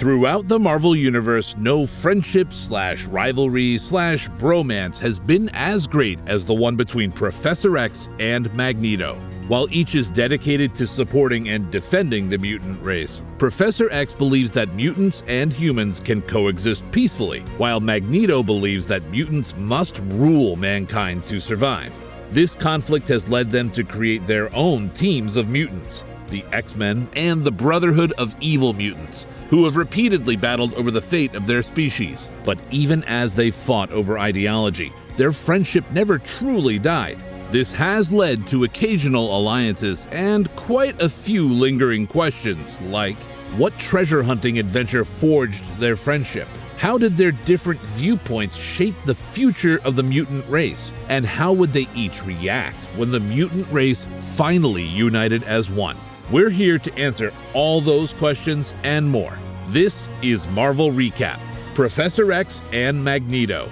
Throughout the Marvel Universe, no friendship/rivalry/bromance has been as great as the one between Professor X and Magneto. While each is dedicated to supporting and defending the mutant race, Professor X believes that mutants and humans can coexist peacefully, while Magneto believes that mutants must rule mankind to survive. This conflict has led them to create their own teams of mutants, the X-Men and the Brotherhood of Evil Mutants, who have repeatedly battled over the fate of their species. But even as they fought over ideology, their friendship never truly died. This has led to occasional alliances and quite a few lingering questions, like what treasure hunting adventure forged their friendship? How did their different viewpoints shape the future of the mutant race? And how would they each react when the mutant race finally united as one? We're here to answer all those questions and more. This is Marvel Recap, Professor X and Magneto,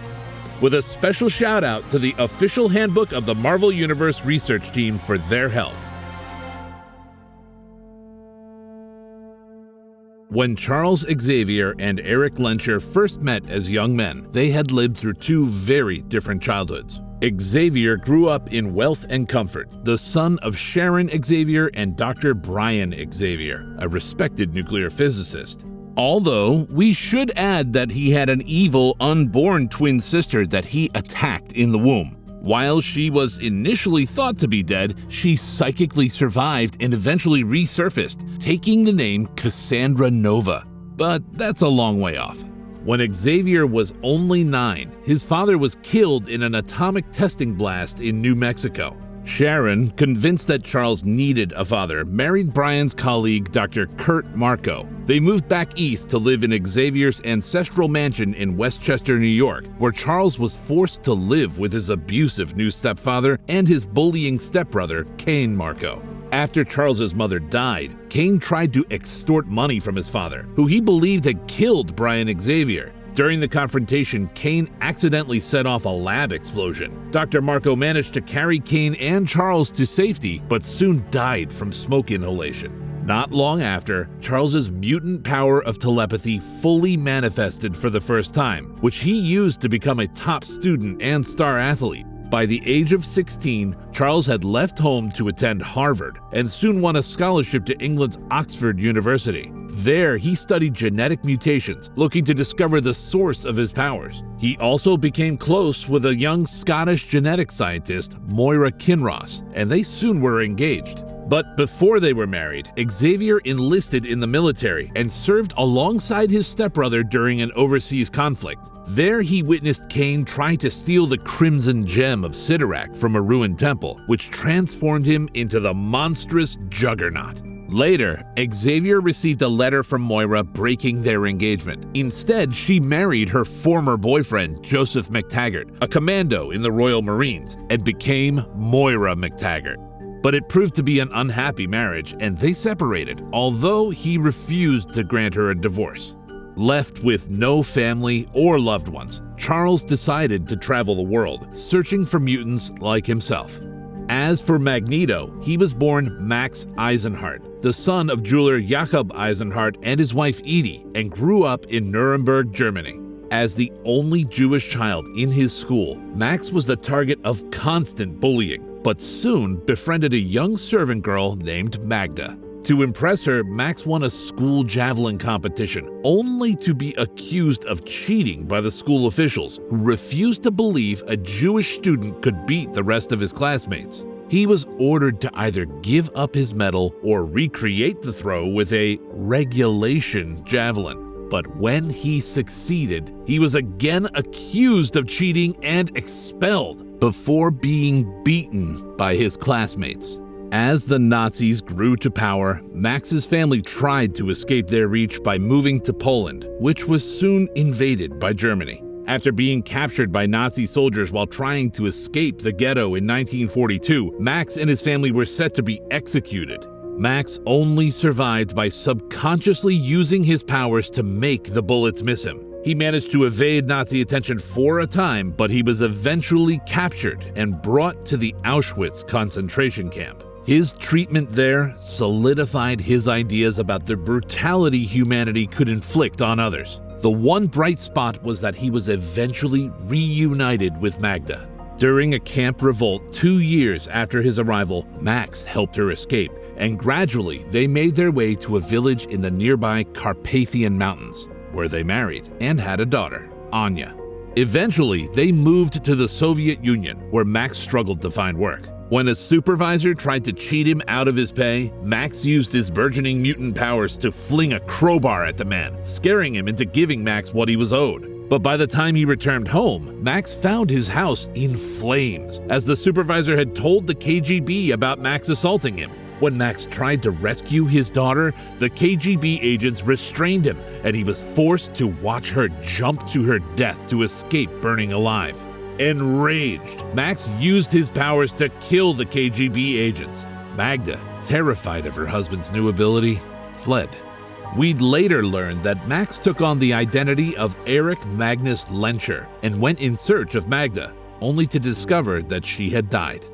with a special shout out to the official handbook of the Marvel Universe research team for their help. When Charles Xavier and Erik Lehnsherr first met as young men, they had lived through two very different childhoods. Xavier grew up in wealth and comfort, the son of Sharon Xavier and Dr. Brian Xavier, a respected nuclear physicist. Although, we should add that he had an evil, unborn twin sister that he attacked in the womb. While she was initially thought to be dead, she psychically survived and eventually resurfaced, taking the name Cassandra Nova. But that's a long way off. When Xavier was only 9, his father was killed in an atomic testing blast in New Mexico. Sharon, convinced that Charles needed a father, married Brian's colleague Dr. Kurt Marco. They moved back east to live in Xavier's ancestral mansion in Westchester, New York, where Charles was forced to live with his abusive new stepfather and his bullying stepbrother, Cain Marco. After Charles's mother died, Cain tried to extort money from his father, who he believed had killed Brian Xavier. During the confrontation, Cain accidentally set off a lab explosion. Dr. Marco managed to carry Cain and Charles to safety, but soon died from smoke inhalation. Not long after, Charles's mutant power of telepathy fully manifested for the first time, which he used to become a top student and star athlete. By the age of 16, Charles had left home to attend Harvard and soon won a scholarship to England's Oxford University. There, he studied genetic mutations, looking to discover the source of his powers. He also became close with a young Scottish genetic scientist, Moira Kinross, and they soon were engaged. But before they were married, Xavier enlisted in the military and served alongside his stepbrother during an overseas conflict. There he witnessed Cain try to steal the Crimson Gem of Sidorak from a ruined temple, which transformed him into the monstrous Juggernaut. Later, Xavier received a letter from Moira breaking their engagement. Instead, she married her former boyfriend, Joseph McTaggart, a commando in the Royal Marines, and became Moira McTaggart. But it proved to be an unhappy marriage, and they separated, although he refused to grant her a divorce. Left with no family or loved ones, Charles decided to travel the world, searching for mutants like himself. As for Magneto, he was born Max Eisenhardt, the son of jeweler Jakob Eisenhardt and his wife Edie, and grew up in Nuremberg, Germany. As the only Jewish child in his school, Max was the target of constant bullying, but soon befriended a young servant girl named Magda. To impress her, Max won a school javelin competition, only to be accused of cheating by the school officials, who refused to believe a Jewish student could beat the rest of his classmates. He was ordered to either give up his medal or recreate the throw with a regulation javelin. But when he succeeded, he was again accused of cheating and expelled before being beaten by his classmates. As the Nazis grew to power, Max's family tried to escape their reach by moving to Poland, which was soon invaded by Germany. After being captured by Nazi soldiers while trying to escape the ghetto in 1942, Max and his family were set to be executed. Max only survived by subconsciously using his powers to make the bullets miss him. He managed to evade Nazi attention for a time, but he was eventually captured and brought to the Auschwitz concentration camp. His treatment there solidified his ideas about the brutality humanity could inflict on others. The one bright spot was that he was eventually reunited with Magda. During a camp revolt 2 years after his arrival, Max helped her escape, and gradually they made their way to a village in the nearby Carpathian Mountains, where they married and had a daughter, Anya. Eventually, they moved to the Soviet Union, where Max struggled to find work. When a supervisor tried to cheat him out of his pay, Max used his burgeoning mutant powers to fling a crowbar at the man, scaring him into giving Max what he was owed. But by the time he returned home, Max found his house in flames, as the supervisor had told the KGB about Max assaulting him. When Max tried to rescue his daughter, the KGB agents restrained him, and he was forced to watch her jump to her death to escape burning alive. Enraged, Max used his powers to kill the KGB agents. Magda, terrified of her husband's new ability, fled. We'd later learn that Max took on the identity of Erik Magnus Lehnsherr and went in search of Magda, only to discover that she had died.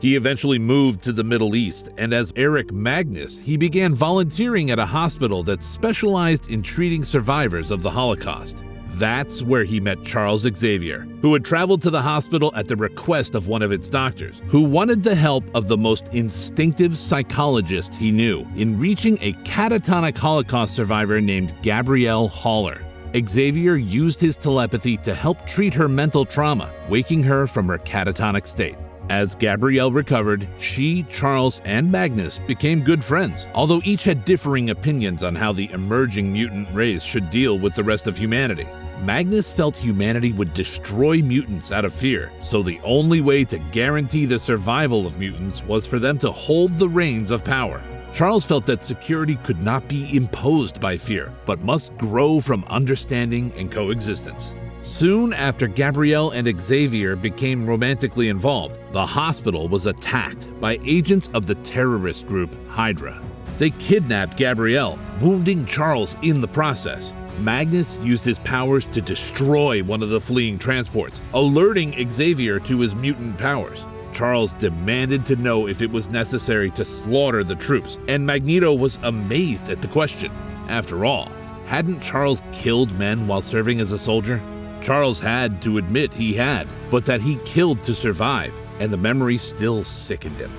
He eventually moved to the Middle East, and as Erik Magnus, he began volunteering at a hospital that specialized in treating survivors of the Holocaust. That's where he met Charles Xavier, who had traveled to the hospital at the request of one of its doctors, who wanted the help of the most instinctive psychologist he knew in reaching a catatonic Holocaust survivor named Gabrielle Haller. Xavier used his telepathy to help treat her mental trauma, waking her from her catatonic state. As Gabrielle recovered, she, Charles, and Magnus became good friends, although each had differing opinions on how the emerging mutant race should deal with the rest of humanity. Magnus felt humanity would destroy mutants out of fear, so the only way to guarantee the survival of mutants was for them to hold the reins of power. Charles felt that security could not be imposed by fear, but must grow from understanding and coexistence. Soon after Gabrielle and Xavier became romantically involved, the hospital was attacked by agents of the terrorist group Hydra. They kidnapped Gabrielle, wounding Charles in the process. Magnus used his powers to destroy one of the fleeing transports, alerting Xavier to his mutant powers. Charles demanded to know if it was necessary to slaughter the troops, and Magneto was amazed at the question. After all, hadn't Charles killed men while serving as a soldier? Charles had to admit he had, but that he killed to survive, and the memory still sickened him.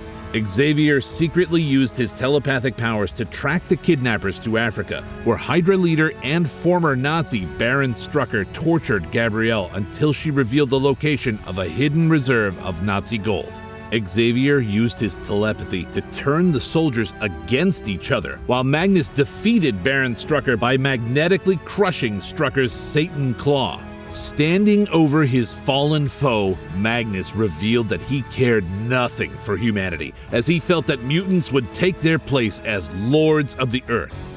Xavier secretly used his telepathic powers to track the kidnappers to Africa, where Hydra leader and former Nazi Baron Strucker tortured Gabrielle until she revealed the location of a hidden reserve of Nazi gold. Xavier used his telepathy to turn the soldiers against each other, while Magnus defeated Baron Strucker by magnetically crushing Strucker's Satan Claw. Standing over his fallen foe, Magnus revealed that he cared nothing for humanity, as he felt that mutants would take their place as lords of the earth.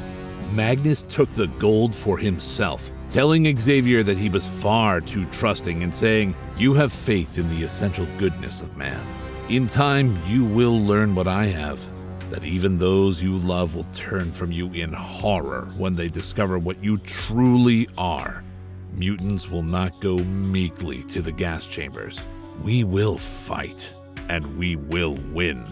Magnus took the gold for himself, telling Xavier that he was far too trusting and saying, "You have faith in the essential goodness of man. In time, you will learn what I have, that even those you love will turn from you in horror when they discover what you truly are. Mutants will not go meekly to the gas chambers. We will fight, and we will win."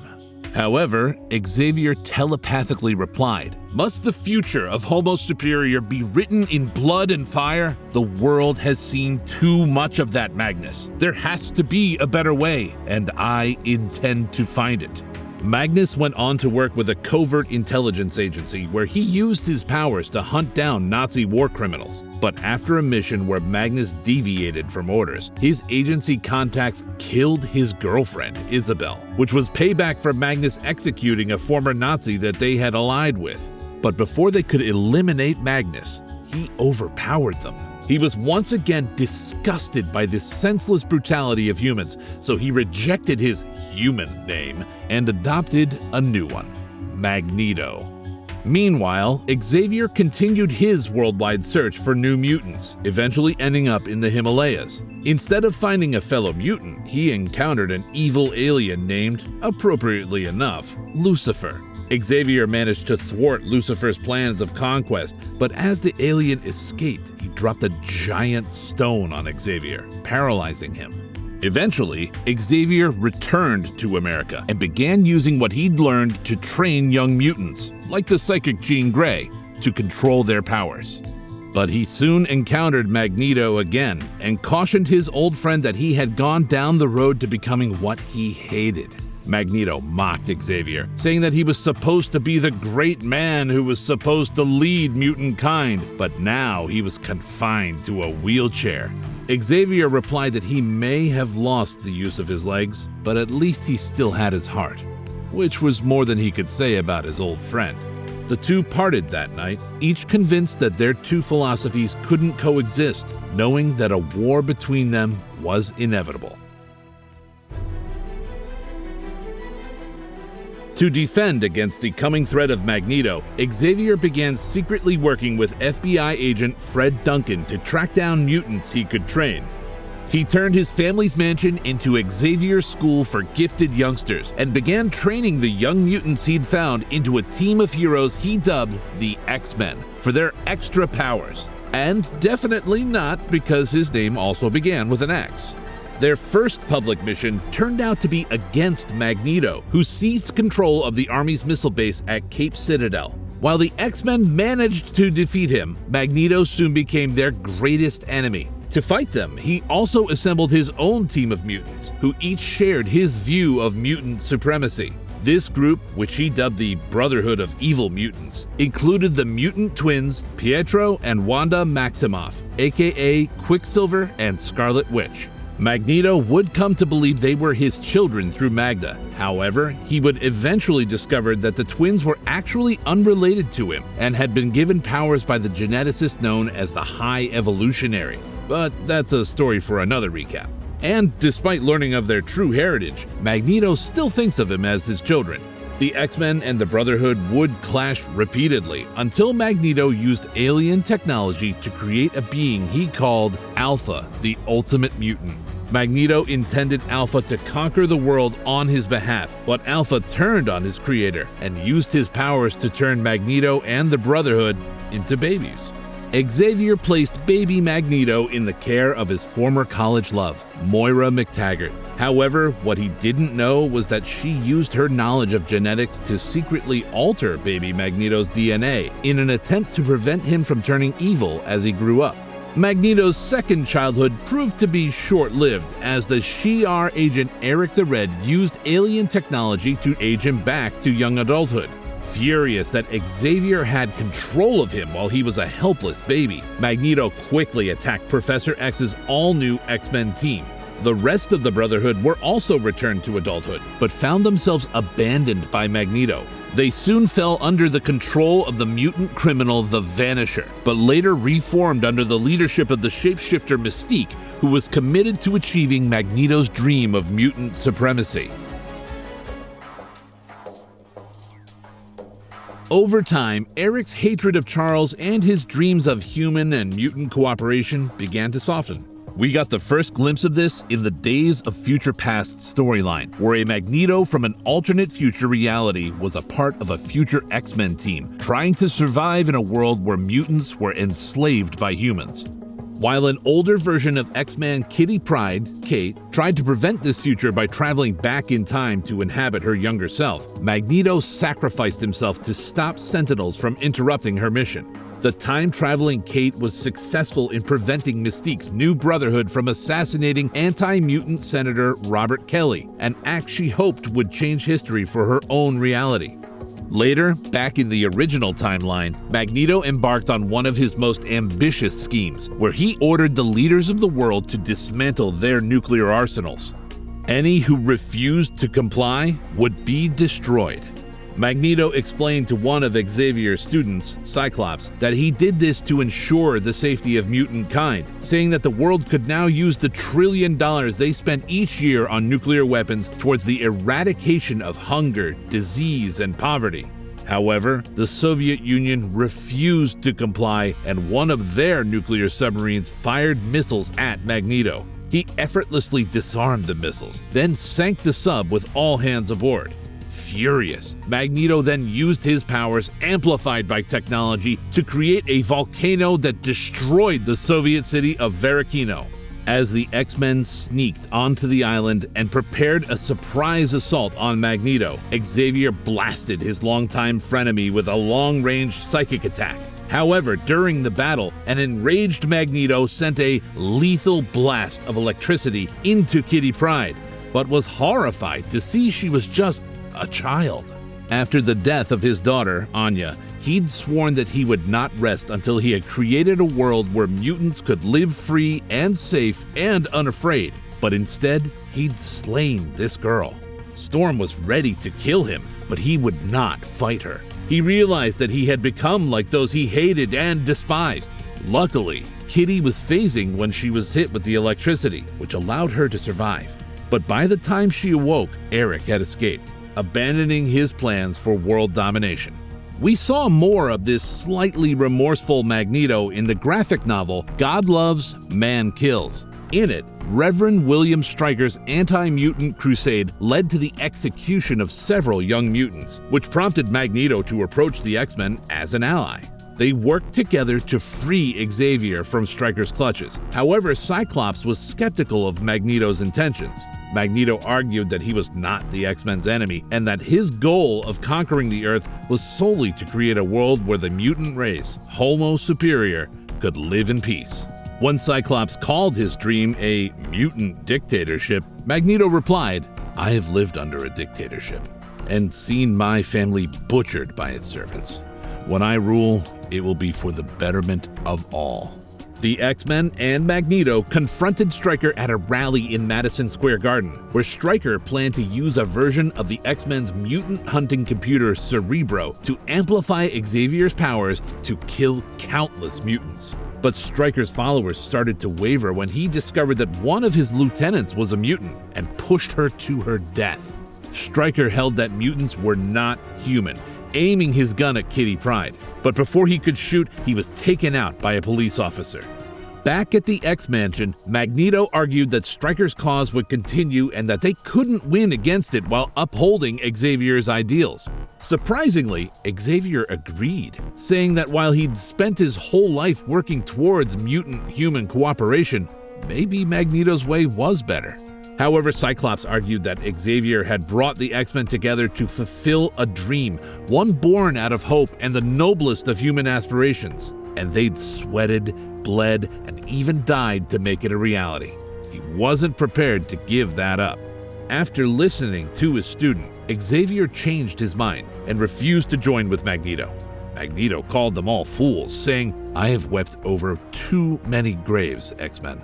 However, Xavier telepathically replied, "Must the future of Homo Superior be written in blood and fire? The world has seen too much of that, Magnus. There has to be a better way, and I intend to find it." Magnus went on to work with a covert intelligence agency where he used his powers to hunt down Nazi war criminals. But after a mission where Magnus deviated from orders, his agency contacts killed his girlfriend, Isabel, which was payback for Magnus executing a former Nazi that they had allied with. But before they could eliminate Magnus, he overpowered them. He was once again disgusted by this senseless brutality of humans, so he rejected his human name and adopted a new one, Magneto. Meanwhile, Xavier continued his worldwide search for new mutants, eventually ending up in the Himalayas. Instead of finding a fellow mutant, he encountered an evil alien named, appropriately enough, Lucifer. Xavier managed to thwart Lucifer's plans of conquest, but as the alien escaped, he dropped a giant stone on Xavier, paralyzing him. Eventually, Xavier returned to America and began using what he'd learned to train young mutants, like the psychic Jean Grey, to control their powers. But he soon encountered Magneto again and cautioned his old friend that he had gone down the road to becoming what he hated. Magneto mocked Xavier, saying that he was supposed to be the great man who was supposed to lead mutantkind, but now he was confined to a wheelchair. Xavier replied that he may have lost the use of his legs, but at least he still had his heart, which was more than he could say about his old friend. The two parted that night, each convinced that their two philosophies couldn't coexist, knowing that a war between them was inevitable. To defend against the coming threat of Magneto, Xavier began secretly working with FBI agent Fred Duncan to track down mutants he could train. He turned his family's mansion into Xavier's school for gifted youngsters and began training the young mutants he'd found into a team of heroes he dubbed the X-Men for their extra powers. And definitely not because his name also began with an X. Their first public mission turned out to be against Magneto, who seized control of the Army's missile base at Cape Citadel. While the X-Men managed to defeat him, Magneto soon became their greatest enemy. To fight them, he also assembled his own team of mutants, who each shared his view of mutant supremacy. This group, which he dubbed the Brotherhood of Evil Mutants, included the mutant twins Pietro and Wanda Maximoff, aka Quicksilver and Scarlet Witch. Magneto would come to believe they were his children through Magda. However, he would eventually discover that the twins were actually unrelated to him and had been given powers by the geneticist known as the High Evolutionary. But that's a story for another recap. And despite learning of their true heritage, Magneto still thinks of them as his children. The X-Men and the Brotherhood would clash repeatedly until Magneto used alien technology to create a being he called Alpha, the Ultimate Mutant. Magneto intended Alpha to conquer the world on his behalf, but Alpha turned on his creator and used his powers to turn Magneto and the Brotherhood into babies. Xavier placed baby Magneto in the care of his former college love, Moira McTaggart. However, what he didn't know was that she used her knowledge of genetics to secretly alter baby Magneto's DNA in an attempt to prevent him from turning evil as he grew up. Magneto's second childhood proved to be short-lived, as the Shi'ar agent Erik the Red used alien technology to age him back to young adulthood. Furious that Xavier had control of him while he was a helpless baby, Magneto quickly attacked Professor X's all-new X-Men team. The rest of the Brotherhood were also returned to adulthood, but found themselves abandoned by Magneto. They soon fell under the control of the mutant criminal the Vanisher, but later reformed under the leadership of the shapeshifter Mystique, who was committed to achieving Magneto's dream of mutant supremacy. Over time, Erik's hatred of Charles and his dreams of human and mutant cooperation began to soften. We got the first glimpse of this in the Days of Future Past storyline, where a Magneto from an alternate future reality was a part of a future X-Men team, trying to survive in a world where mutants were enslaved by humans. While an older version of X-Man Kitty Pryde, Kate, tried to prevent this future by traveling back in time to inhabit her younger self, Magneto sacrificed himself to stop Sentinels from interrupting her mission. The time-traveling Kate was successful in preventing Mystique's new Brotherhood from assassinating anti-mutant Senator Robert Kelly, an act she hoped would change history for her own reality. Later, back in the original timeline, Magneto embarked on one of his most ambitious schemes, where he ordered the leaders of the world to dismantle their nuclear arsenals. Any who refused to comply would be destroyed. Magneto explained to one of Xavier's students, Cyclops, that he did this to ensure the safety of mutant kind, saying that the world could now use the $1 trillion they spent each year on nuclear weapons towards the eradication of hunger, disease, and poverty. However, the Soviet Union refused to comply, and one of their nuclear submarines fired missiles at Magneto. He effortlessly disarmed the missiles, then sank the sub with all hands aboard. Furious, Magneto then used his powers, amplified by technology, to create a volcano that destroyed the Soviet city of Verikino. As the X-Men sneaked onto the island and prepared a surprise assault on Magneto, Xavier blasted his longtime frenemy with a long-range psychic attack. However, during the battle, an enraged Magneto sent a lethal blast of electricity into Kitty Pryde, but was horrified to see she was just a child. After the death of his daughter, Anya, he'd sworn that he would not rest until he had created a world where mutants could live free and safe and unafraid. But instead, he'd slain this girl. Storm was ready to kill him, but he would not fight her. He realized that he had become like those he hated and despised. Luckily, Kitty was phasing when she was hit with the electricity, which allowed her to survive. But by the time she awoke, Erik had escaped, abandoning his plans for world domination. We saw more of this slightly remorseful Magneto in the graphic novel God Loves, Man Kills. In it, Reverend William Stryker's anti-mutant crusade led to the execution of several young mutants, which prompted Magneto to approach the X-Men as an ally. They worked together to free Xavier from Stryker's clutches. However, Cyclops was skeptical of Magneto's intentions. Magneto argued that he was not the X-Men's enemy and that his goal of conquering the Earth was solely to create a world where the mutant race, Homo Superior, could live in peace. When Cyclops called his dream a mutant dictatorship, Magneto replied, "I have lived under a dictatorship and seen my family butchered by its servants. When I rule, it will be for the betterment of all." The X-Men and Magneto confronted Stryker at a rally in Madison Square Garden, where Stryker planned to use a version of the X-Men's mutant hunting computer Cerebro to amplify Xavier's powers to kill countless mutants. But Stryker's followers started to waver when he discovered that one of his lieutenants was a mutant and pushed her to her death. Stryker held that mutants were not human, aiming his gun at Kitty Pryde. But before he could shoot, he was taken out by a police officer. Back at the X-Mansion, Magneto argued that Stryker's cause would continue and that they couldn't win against it while upholding Xavier's ideals. Surprisingly, Xavier agreed, saying that while he'd spent his whole life working towards mutant-human cooperation, maybe Magneto's way was better. However, Cyclops argued that Xavier had brought the X-Men together to fulfill a dream, one born out of hope and the noblest of human aspirations, and they'd sweated, bled, and even died to make it a reality. He wasn't prepared to give that up. After listening to his student, Xavier changed his mind and refused to join with Magneto. Magneto called them all fools, saying, "I have wept over too many graves, X-Men.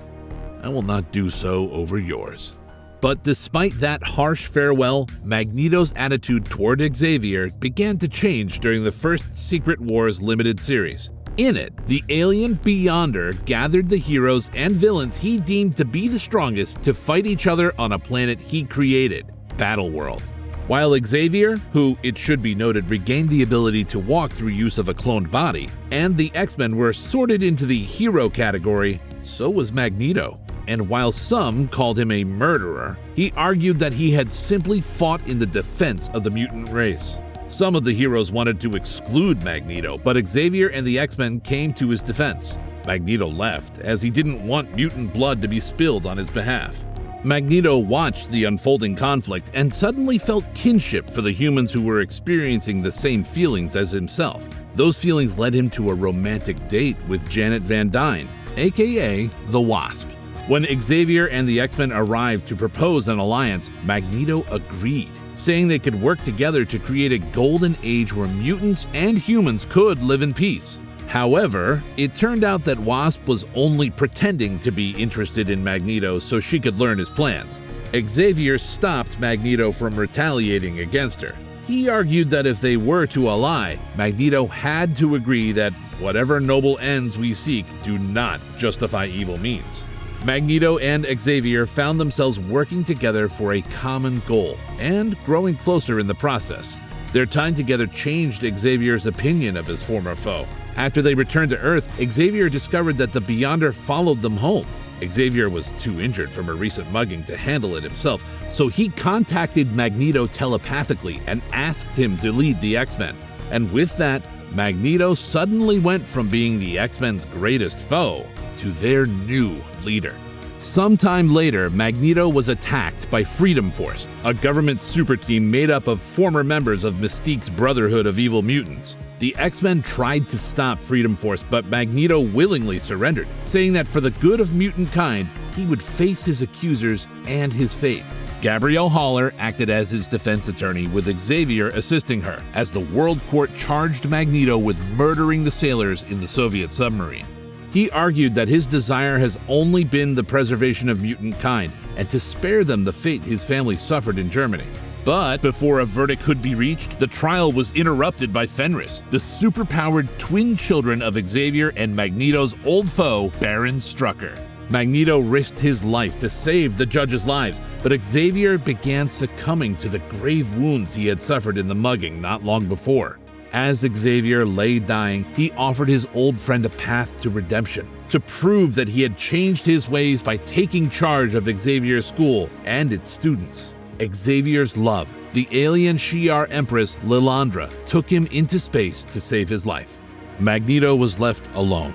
I will not do so over yours." But despite that harsh farewell, Magneto's attitude toward Xavier began to change during the first Secret Wars limited series. In it, the alien Beyonder gathered the heroes and villains he deemed to be the strongest to fight each other on a planet he created, Battleworld. While Xavier, who it should be noted regained the ability to walk through use of a cloned body, and the X-Men were sorted into the hero category, so was Magneto. And while some called him a murderer, he argued that he had simply fought in the defense of the mutant race. Some of the heroes wanted to exclude Magneto, but Xavier and the X-Men came to his defense. Magneto left, as he didn't want mutant blood to be spilled on his behalf. Magneto watched the unfolding conflict and suddenly felt kinship for the humans who were experiencing the same feelings as himself. Those feelings led him to a romantic date with Janet Van Dyne, aka the Wasp. When Xavier and the X-Men arrived to propose an alliance, Magneto agreed, saying they could work together to create a golden age where mutants and humans could live in peace. However, it turned out that Wasp was only pretending to be interested in Magneto so she could learn his plans. Xavier stopped Magneto from retaliating against her. He argued that if they were to ally, Magneto had to agree that whatever noble ends we seek do not justify evil means. Magneto and Xavier found themselves working together for a common goal and growing closer in the process. Their time together changed Xavier's opinion of his former foe. After they returned to Earth, Xavier discovered that the Beyonder followed them home. Xavier was too injured from a recent mugging to handle it himself, so he contacted Magneto telepathically and asked him to lead the X-Men. And with that, Magneto suddenly went from being the X-Men's greatest foe to their new leader. Sometime later, Magneto was attacked by Freedom Force, a government super team made up of former members of Mystique's Brotherhood of Evil Mutants. The X-Men tried to stop Freedom Force, but Magneto willingly surrendered, saying that for the good of mutantkind, he would face his accusers and his fate. Gabrielle Haller acted as his defense attorney, with Xavier assisting her, as the World Court charged Magneto with murdering the sailors in the Soviet submarine. He argued that his desire has only been the preservation of mutant kind and to spare them the fate his family suffered in Germany. But before a verdict could be reached, the trial was interrupted by Fenris, the superpowered twin children of Xavier and Magneto's old foe, Baron Strucker. Magneto risked his life to save the judges' lives, but Xavier began succumbing to the grave wounds he had suffered in the mugging not long before. As Xavier lay dying, he offered his old friend a path to redemption, to prove that he had changed his ways by taking charge of Xavier's school and its students. Xavier's love, the alien Shi'ar Empress Lilandra, took him into space to save his life. Magneto was left alone,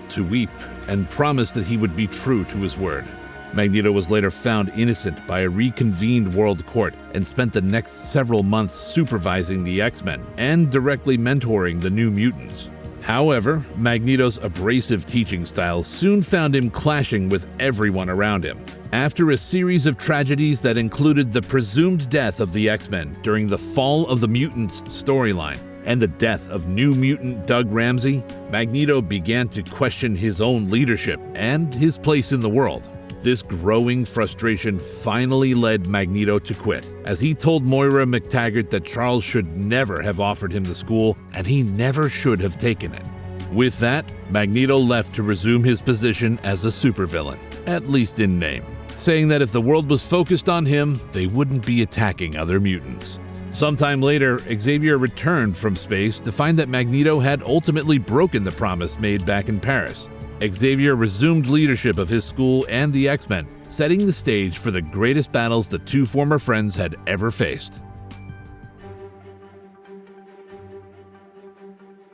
to weep and promised that he would be true to his word. Magneto was later found innocent by a reconvened World Court and spent the next several months supervising the X-Men and directly mentoring the New Mutants. However, Magneto's abrasive teaching style soon found him clashing with everyone around him. After a series of tragedies that included the presumed death of the X-Men during the Fall of the Mutants storyline and the death of New Mutant Doug Ramsey, Magneto began to question his own leadership and his place in the world. This growing frustration finally led Magneto to quit, as he told Moira McTaggart that Charles should never have offered him the school and he never should have taken it. With that, Magneto left to resume his position as a supervillain, at least in name, saying that if the world was focused on him, they wouldn't be attacking other mutants. Sometime later, Xavier returned from space to find that Magneto had ultimately broken the promise made back in Paris. Xavier resumed leadership of his school and the X-Men, setting the stage for the greatest battles the two former friends had ever faced.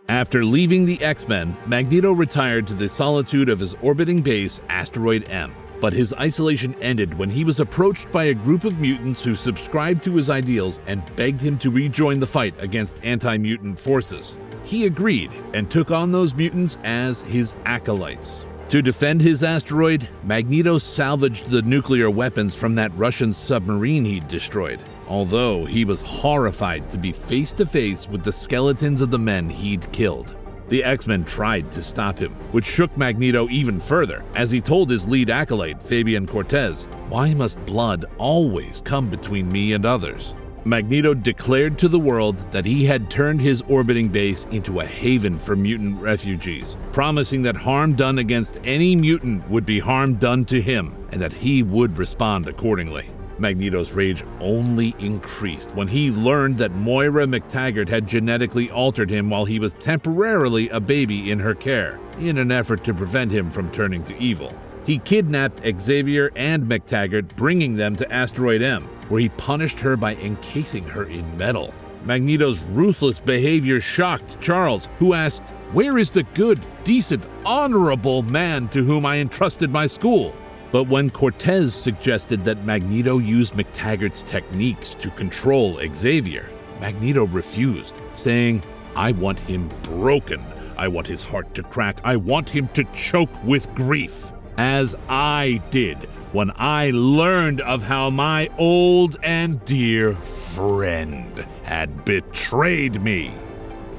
After leaving the X-Men, Magneto retired to the solitude of his orbiting base, Asteroid M. But his isolation ended when he was approached by a group of mutants who subscribed to his ideals and begged him to rejoin the fight against anti-mutant forces. He agreed and took on those mutants as his acolytes. To defend his asteroid, Magneto salvaged the nuclear weapons from that Russian submarine he'd destroyed, although he was horrified to be face to face with the skeletons of the men he'd killed. The X-Men tried to stop him, which shook Magneto even further, as he told his lead acolyte, Fabian Cortez, "Why must blood always come between me and others?" Magneto declared to the world that he had turned his orbiting base into a haven for mutant refugees, promising that harm done against any mutant would be harm done to him, and that he would respond accordingly. Magneto's rage only increased when he learned that Moira McTaggart had genetically altered him while he was temporarily a baby in her care, in an effort to prevent him from turning to evil. He kidnapped Xavier and McTaggart, bringing them to Asteroid M, where he punished her by encasing her in metal. Magneto's ruthless behavior shocked Charles, who asked, "Where is the good, decent, honorable man to whom I entrusted my school?" But when Cortez suggested that Magneto use McTaggart's techniques to control Xavier, Magneto refused, saying, "I want him broken. I want his heart to crack. I want him to choke with grief, as I did when I learned of how my old and dear friend had betrayed me."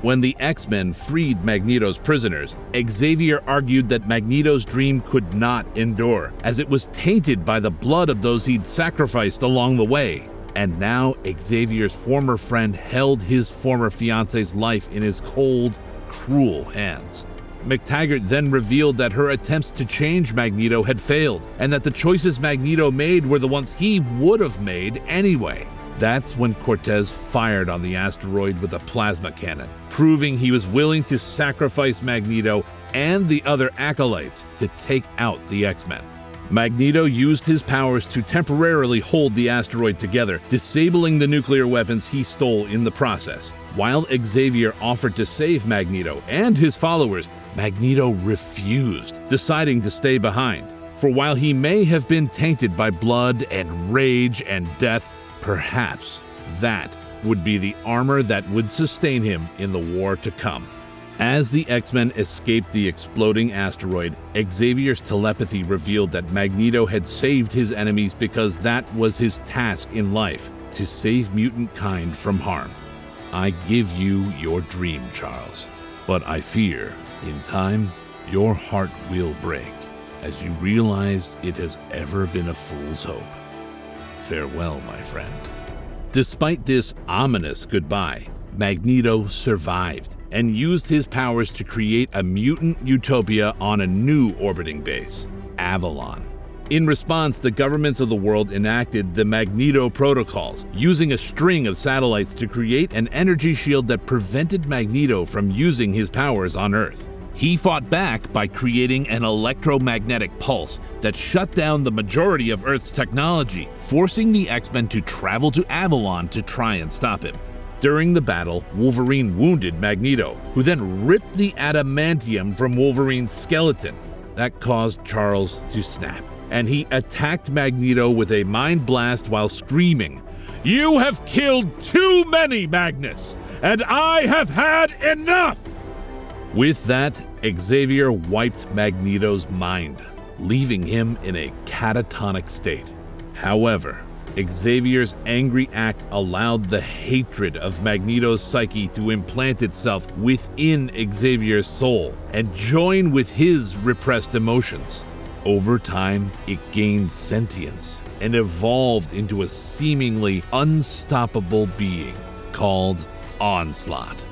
When the X-Men freed Magneto's prisoners, Xavier argued that Magneto's dream could not endure, as it was tainted by the blood of those he'd sacrificed along the way. And now Xavier's former friend held his former fiance's life in his cold, cruel hands. McTaggart then revealed that her attempts to change Magneto had failed, and that the choices Magneto made were the ones he would have made anyway. That's when Cortez fired on the asteroid with a plasma cannon, proving he was willing to sacrifice Magneto and the other acolytes to take out the X-Men. Magneto used his powers to temporarily hold the asteroid together, disabling the nuclear weapons he stole in the process. While Xavier offered to save Magneto and his followers, Magneto refused, deciding to stay behind. For while he may have been tainted by blood and rage and death, perhaps that would be the armor that would sustain him in the war to come. As the X-Men escaped the exploding asteroid, Xavier's telepathy revealed that Magneto had saved his enemies because that was his task in life, to save mutant kind from harm. I give you your dream, Charles, but I fear, in time, your heart will break as you realize it has ever been a fool's hope. Farewell, my friend. Despite this ominous goodbye, Magneto survived and used his powers to create a mutant utopia on a new orbiting base, Avalon. In response, the governments of the world enacted the Magneto Protocols, using a string of satellites to create an energy shield that prevented Magneto from using his powers on Earth. He fought back by creating an electromagnetic pulse that shut down the majority of Earth's technology, forcing the X-Men to travel to Avalon to try and stop him. During the battle, Wolverine wounded Magneto, who then ripped the adamantium from Wolverine's skeleton. That caused Charles to snap, and he attacked Magneto with a mind blast while screaming, "You have killed too many, Magnus, and I have had enough!" With that, Xavier wiped Magneto's mind, leaving him in a catatonic state. However, Xavier's angry act allowed the hatred of Magneto's psyche to implant itself within Xavier's soul and join with his repressed emotions. Over time, it gained sentience and evolved into a seemingly unstoppable being called Onslaught.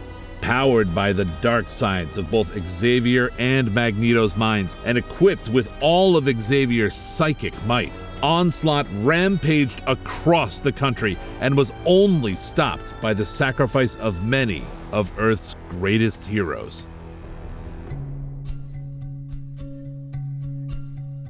Powered by the dark sides of both Xavier and Magneto's minds and equipped with all of Xavier's psychic might, Onslaught rampaged across the country and was only stopped by the sacrifice of many of Earth's greatest heroes.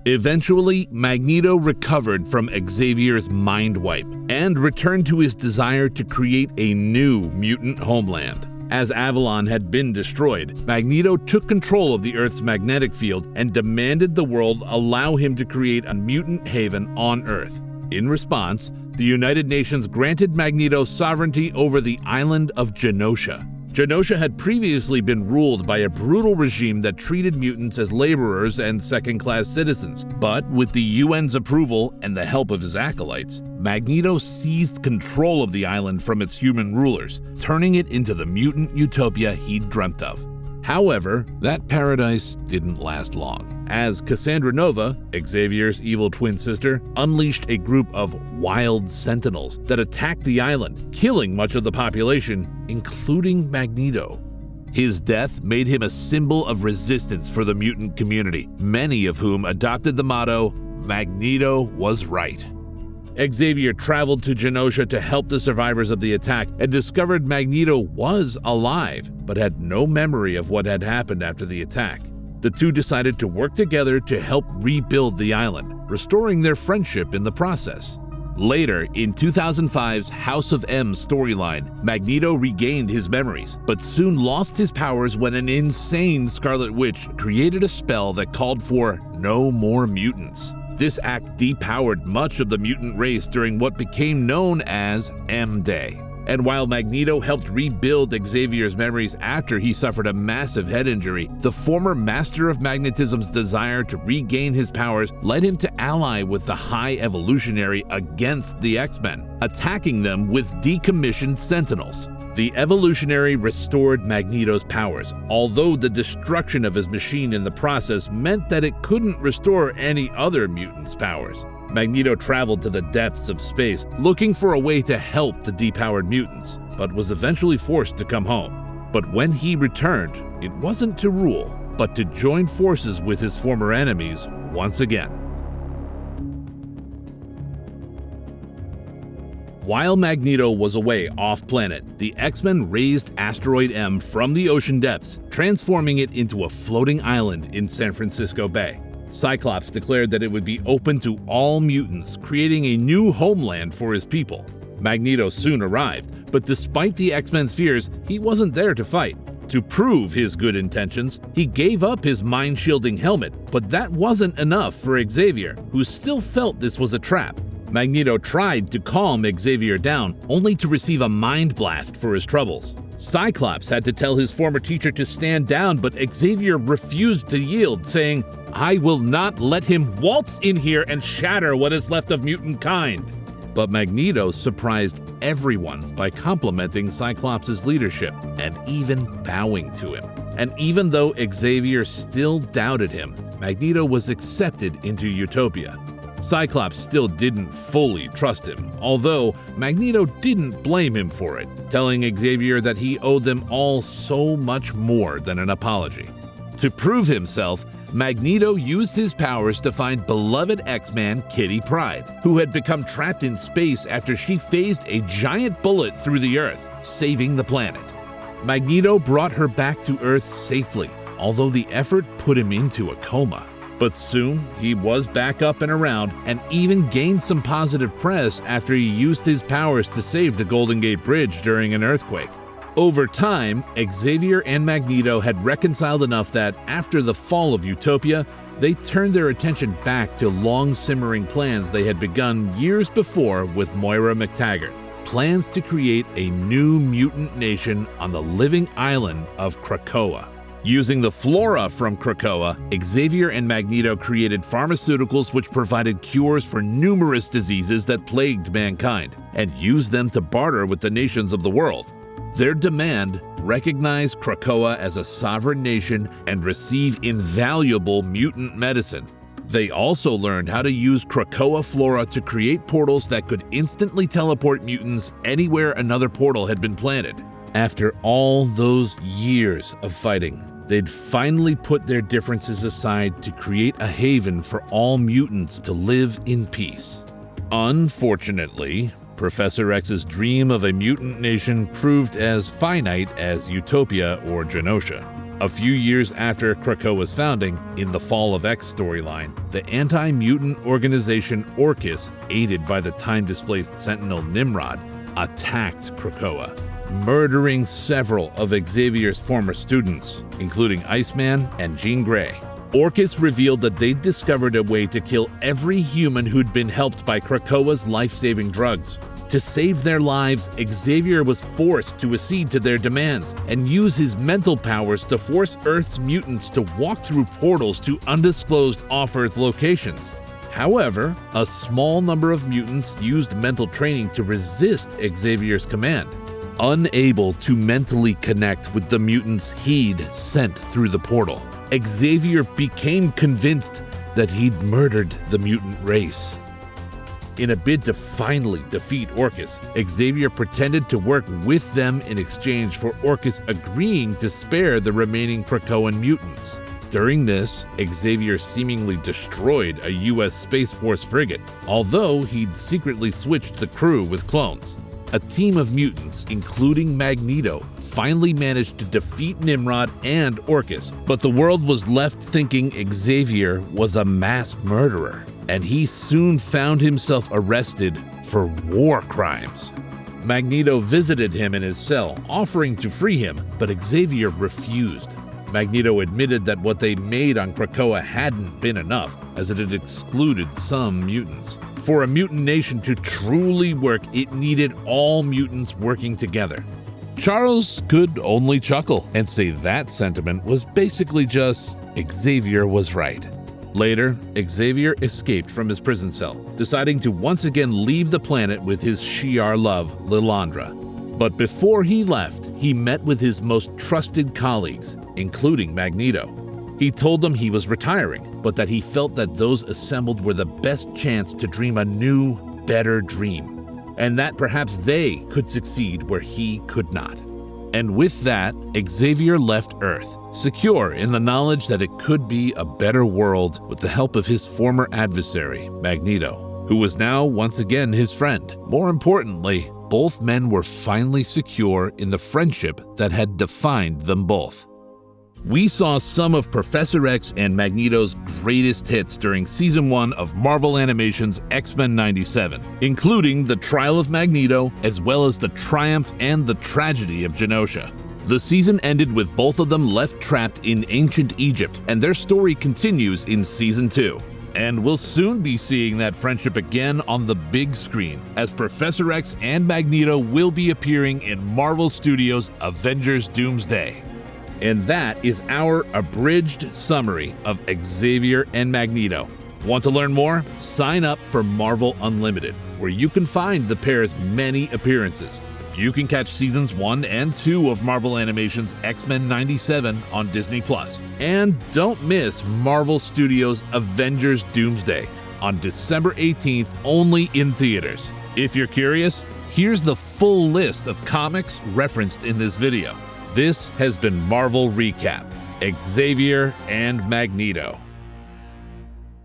Eventually, Magneto recovered from Xavier's mind wipe and returned to his desire to create a new mutant homeland. As Avalon had been destroyed, Magneto took control of the Earth's magnetic field and demanded the world allow him to create a mutant haven on Earth. In response, the United Nations granted Magneto sovereignty over the island of Genosha. Genosha had previously been ruled by a brutal regime that treated mutants as laborers and second-class citizens, but with the UN's approval and the help of his acolytes, Magneto seized control of the island from its human rulers, turning it into the mutant utopia he'd dreamt of. However, that paradise didn't last long, as Cassandra Nova, Xavier's evil twin sister, unleashed a group of wild sentinels that attacked the island, killing much of the population, including Magneto. His death made him a symbol of resistance for the mutant community, many of whom adopted the motto, "Magneto was right." Xavier traveled to Genosha to help the survivors of the attack and discovered Magneto was alive, but had no memory of what had happened after the attack. The two decided to work together to help rebuild the island, restoring their friendship in the process. Later, in 2005's House of M storyline, Magneto regained his memories, but soon lost his powers when an insane Scarlet Witch created a spell that called for no more mutants. This act depowered much of the mutant race during what became known as M-Day. And while Magneto helped rebuild Xavier's memories after he suffered a massive head injury, the former Master of Magnetism's desire to regain his powers led him to ally with the High Evolutionary against the X-Men, attacking them with decommissioned Sentinels. The Evolutionary restored Magneto's powers, although the destruction of his machine in the process meant that it couldn't restore any other mutant's powers. Magneto traveled to the depths of space, looking for a way to help the depowered mutants, but was eventually forced to come home. But when he returned, it wasn't to rule, but to join forces with his former enemies once again. While Magneto was away off-planet, the X-Men raised Asteroid M from the ocean depths, transforming it into a floating island in San Francisco Bay. Cyclops declared that it would be open to all mutants, creating a new homeland for his people. Magneto soon arrived, but despite the X-Men's fears, he wasn't there to fight. To prove his good intentions, he gave up his mind-shielding helmet, but that wasn't enough for Xavier, who still felt this was a trap. Magneto tried to calm Xavier down, only to receive a mind blast for his troubles. Cyclops had to tell his former teacher to stand down, but Xavier refused to yield, saying, "I will not let him waltz in here and shatter what is left of mutant kind." But Magneto surprised everyone by complimenting Cyclops' leadership and even bowing to him. And even though Xavier still doubted him, Magneto was accepted into Utopia. Cyclops still didn't fully trust him, although Magneto didn't blame him for it, telling Xavier that he owed them all so much more than an apology. To prove himself, Magneto used his powers to find beloved X-Man Kitty Pryde, who had become trapped in space after she phased a giant bullet through the Earth, saving the planet. Magneto brought her back to Earth safely, although the effort put him into a coma. But soon, he was back up and around, and even gained some positive press after he used his powers to save the Golden Gate Bridge during an earthquake. Over time, Xavier and Magneto had reconciled enough that, after the fall of Utopia, they turned their attention back to long-simmering plans they had begun years before with Moira McTaggart. Plans to create a new mutant nation on the living island of Krakoa. Using the flora from Krakoa, Xavier and Magneto created pharmaceuticals which provided cures for numerous diseases that plagued mankind, and used them to barter with the nations of the world. Their demand: recognize Krakoa as a sovereign nation and receive invaluable mutant medicine. They also learned how to use Krakoa flora to create portals that could instantly teleport mutants anywhere another portal had been planted. After all those years of fighting, they'd finally put their differences aside to create a haven for all mutants to live in peace. Unfortunately, Professor X's dream of a mutant nation proved as finite as Utopia or Genosha. A few years after Krakoa's founding, in the Fall of X storyline, the anti-mutant organization Orchis, aided by the time-displaced Sentinel Nimrod, attacked Krakoa, murdering several of Xavier's former students, including Iceman and Jean Grey. Orchis revealed that they'd discovered a way to kill every human who'd been helped by Krakoa's life-saving drugs. To save their lives, Xavier was forced to accede to their demands and use his mental powers to force Earth's mutants to walk through portals to undisclosed off-Earth locations. However, a small number of mutants used mental training to resist Xavier's command. Unable to mentally connect with the mutants he'd sent through the portal, Xavier became convinced that he'd murdered the mutant race. In a bid to finally defeat Orchis, Xavier pretended to work with them in exchange for Orchis agreeing to spare the remaining Krakoan mutants. During this, Xavier seemingly destroyed a US Space Force frigate, although he'd secretly switched the crew with clones. A team of mutants, including Magneto, finally managed to defeat Nimrod and Orchis, but the world was left thinking Xavier was a mass murderer, and he soon found himself arrested for war crimes. Magneto visited him in his cell, offering to free him, but Xavier refused. Magneto admitted that what they made on Krakoa hadn't been enough, as it had excluded some mutants. For a mutant nation to truly work, it needed all mutants working together. Charles could only chuckle and say that sentiment was basically just Xavier was right. Later, Xavier escaped from his prison cell, deciding to once again leave the planet with his Shi'ar love, Lilandra. But before he left, he met with his most trusted colleagues, including Magneto. He told them he was retiring, but that he felt that those assembled were the best chance to dream a new, better dream, and that perhaps they could succeed where he could not. And with that, Xavier left Earth, secure in the knowledge that it could be a better world with the help of his former adversary, Magneto, who was now once again his friend. More importantly, both men were finally secure in the friendship that had defined them both. We saw some of Professor X and Magneto's greatest hits during Season 1 of Marvel Animation's X-Men '97, including the trial of Magneto, as well as the triumph and the tragedy of Genosha. The season ended with both of them left trapped in ancient Egypt, and their story continues in Season 2. And we'll soon be seeing that friendship again on the big screen, as Professor X and Magneto will be appearing in Marvel Studios Avengers Doomsday. And that is our abridged summary of Xavier and Magneto. Want to learn more? Sign up for Marvel Unlimited, where you can find the pair's many appearances. You can catch seasons 1 and 2 of Marvel Animation's X-Men '97 on Disney+. And don't miss Marvel Studios Avengers Doomsday on December 18th, only in theaters. If you're curious, here's the full list of comics referenced in this video. This has been Marvel Recap: Xavier and Magneto.